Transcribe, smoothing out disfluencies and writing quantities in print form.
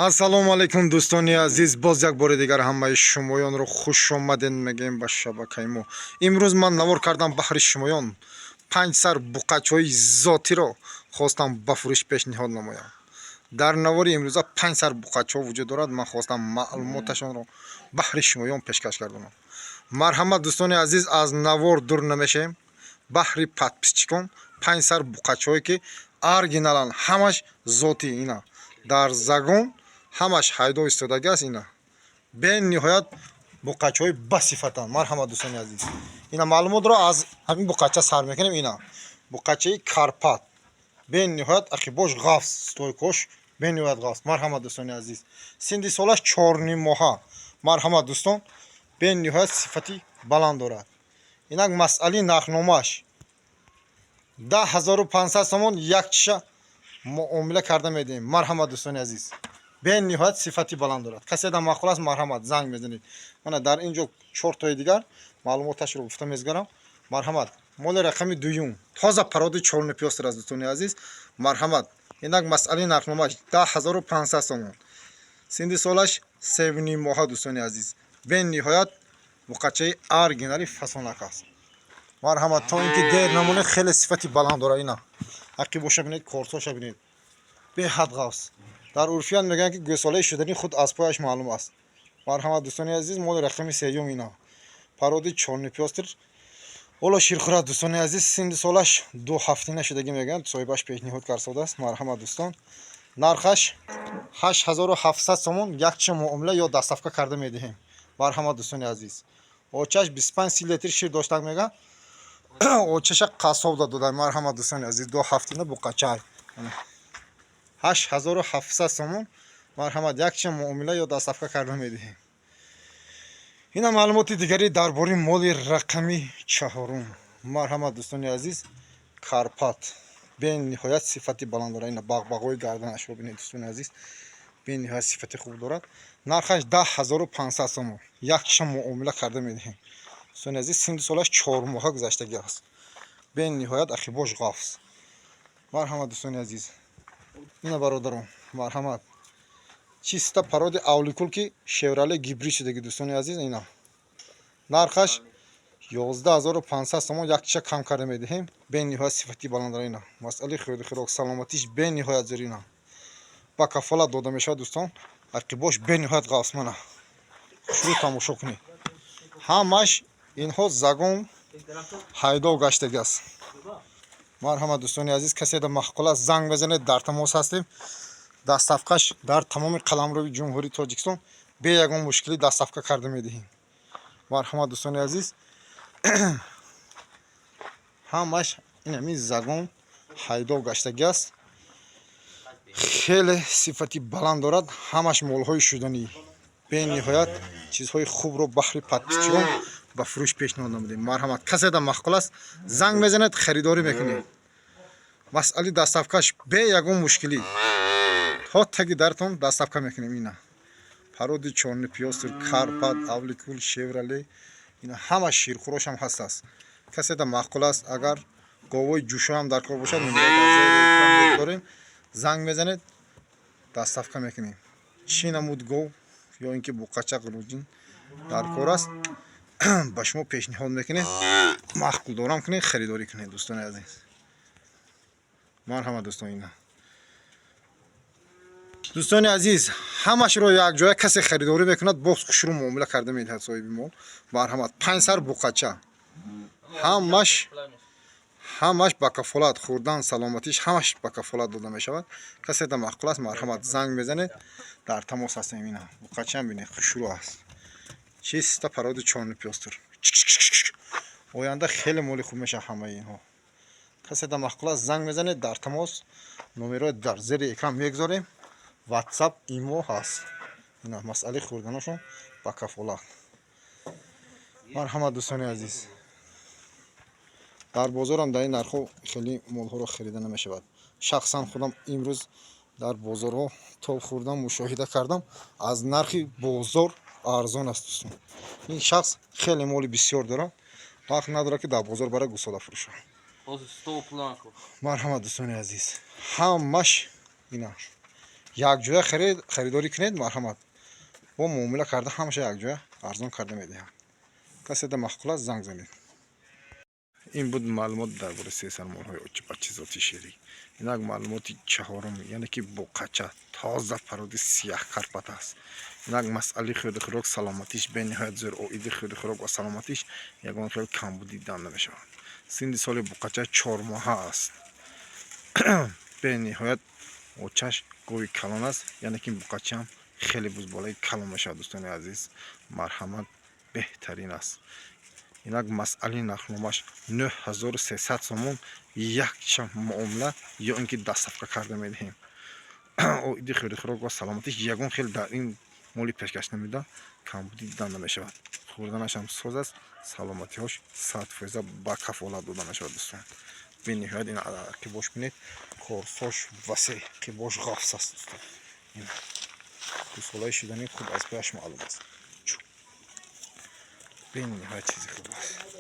ассалому алайкум дӯстони азиз, боз як бори дигар ҳамаи шумоёнро хуш омадед мегӯем ба шабакаи мо. имрӯз ман навор кардам баҳри шумоён 5 сар буқачҳои зотиро хостам ба фурӯш пешниҳод намоям. дар навори имрӯза 5 сар буқачҳо вуҷуд дорад. ман хостам маълумоташонро баҳри шумоён пешкаш гардонам. марҳамат дӯстони азиз, аз навор дур намешем. баҳри подписчикон 5 сар буқачҳое ки оригиналан ҳамаш зоти ина дар загон ҳамаш ҳайдо истодагӣ аст. ина бениҳоят буқачҳои басифатанд. марҳамат дӯстони азиз, ина маълумотро аз ҳамин буқача сар мекунем. ина буқачаи карпат бениҳоят ақибош ғафз стойкош бениҳоят ғафз. марҳамат дӯстони азиз, синди солаш 4 моҳа. марҳамат дӯстон, бениҳоят сифати баланд дорад. инак масъали нархномааш 10500 сомон як чиша муомила карда медиҳем. марҳамат дӯстони азиз, бениҳоят сифати баланд дорад. касе дар махол аст, марҳамат занг мезанед. мана дар инҷо 4 тои дигар маълумоташро гуфта мезгарам. марҳамат, моли рақами дуюм тоза пароди чорнипёстр аст дӯстони азиз. марҳамат, инак масъали нархномааш 10500 сомон. синди солаш 3 моҳа дӯстони азиз. бениҳоят буқачаи оригинали фасонак аст. марҳамат, то ин ки дер намонед, хеле сифати баланд дорад. ина ақибоша бинед, кортоша бинед, беҳад ғафз. дар урфият мегӯянд ки гӯсолаи шудани худ аз пояш маълум аст. марҳамат дӯстони азиз, моли рақами сеюм ина пароди чорнипёстр ола ширхӯрат дӯстони азиз. синди солаш 2 ҳафтина шудагӣ мегӯянд, соҳибаш пешниҳод карсодааст. марҳамат дӯстон, нархаш 8700 сомон як чиша муомила ё дастафка карда медиҳем. марҳамат дӯстони азиз, очаш 25 литр шир доштак мега очаша қасоб додай. марҳамат дӯстони азиз, 2 ҳафтина буқачай 8700 сомон. марҳамат, як чиша муомила ё дастафка карда медиҳем. ина маълумоти дигари дар бори моли рақами 4. марҳамат дӯстони азиз, карпат бениҳоят сифати баланд дорад. ина бағбағои гарданашро бинед дӯстони азиз, бениҳоят сифати хуб дорад. нархаш 10500 сомон як чиша муомила карда медиҳем дӯстони азиз. синди солаш 4 моҳа гузаштагӣ аст. бениҳоят ақибош ғафз. марҳамат дӯстони азиз, ина бародарон, марҳамат, чиста пароди авликул ки шевроле гибрид шудагӣ дӯстони азиз. ина нархаш 11500 сомон як чиша кам карда медиҳем. бениҳоят сифати баланд дорад. ина масъали хӯрди хӯрок саломатиш бениҳоят зур. ина ба кафолат дода мешавад дӯстон. ақибош бениҳоят ғафз. мана шуруъ тамошо кунед, ҳамаш инҳо загон ҳайдо гаштагӣ аст. марҳамат дӯстони азиз, касе дар махқул аст, занг мезанед, дар тамос ҳастем. дастафкаш дар тамоми қаламрови ҷумҳурии тоҷикистон бе ягон мушкилӣ дастафка карда медиҳем. марҳамат дӯстони азиз, ҳамаш инамин загон ҳайдо гаштагӣ аст. хеле сифати баланд дорад. ҳамаш молҳои шуданӣ бениҳоят чизҳои хубро баҳри подписчикон ба фурӯш пешниҳод намудем. марҳамат, касе дар махқул аст, занг мезанед, харидорӣ мекунед. масъали дастафкаш бе ягон мушкилӣ то таги дартон дастафка мекунем. ина пароди чорнипёстр, карпат, авликул, шевроле, ина ҳама ширхӯрошам ҳаст аст. касе дар махқул аст, агар говои ҷӯшоам дар кор бошад, номеро дар зери экран дорем, занг мезанед, дастафка мекунем. чӣ намуд гов ё ин ки буқача ғулуҷин дар кор аст, ба шумо пешниҳод мекунем, махқулдорам кунед, харидорӣ кунед дӯстони азиз. марҳамат дӯстон, ина дӯстони азиз, ҳамашро якҷоя касе харидорӣ мекунад, боз хушрӯ муомила карда медиҳад соҳиби мол. марҳамат, 5 сар буқача ҳамаш ба кафолат, хӯрдан, саломатиш ҳамаш ба кафолат дода мешавад. касе дар махқул аст, марҳамат, занг мезанед, дар тамос ҳастем. ина буқачаам бинед, хушрӯ аст, чиста пароди чорнипёстр. оянда хеле моли хуб мешавад ҳамаи инҳо. касе дар махқул аст, занг мезанед, дар тамос, номеро дар зери экран мегузорем. ватсап, имо ҳаст. ина масъали хӯрданашон ба кафолат. марҳамат дӯстони азиз, дар бозорам дар ин нархҳо хеле молҳоро харида намешавад. шахсан худам имрӯз дар бозорҳо тоб хӯрдам, мушоҳида кардам, аз нархи бозор арзон аст дӯстон. ин шахс хеле моли бисёр дорад, вақт надорад ки дар бозор барад гусола фурӯшад. марҳамат дӯстони азиз, ҳамаш ина якҷоя харидорӣ кунед, марҳамат. Бо муомила карда ҳамаша якҷоя арзон карда медиҳам. Каседа махқул аст, занг занед. ин буд маълумот дар бораи сесармонҳои очипачи зоти шерӣ. Инак маълумоти чаҳорум, яъне ки боқача тоза пароди сияҳ карпат аст. Инак масъалаи хӯрди хӯрок саломатиш бениҳоят зӯр, оиди хӯрди хӯрок ва саломатиш ягон хел камбудӣ дида намешавад. синни соли боқача 4 моҳа аст. бениҳоят очаш гови калон аст, яъне ки боқачаам хеле бузболаи калон мешавад. дӯстони азиз, марҳамат беҳтарин аст. инак масъалаи нархномаш 9300 сомон, якча муомила ё ин ки дастсафка карда медиҳем. оиди хӯрди хӯрок ва саломатиш ягон хел дар ин моли пешкаш намуда камбудӣ дида намешавад. хӯрданашам соз аст, саломатиҳош 100% ба кафолат дода мешавад. дӯстон, бениҳоят ин қибош бинед, корсош васеъ, қибош ғафс аст. дӯстон, гӯсолаи шидани худ аз пеаш маълум аст. бениҳоят чизи хуб аст.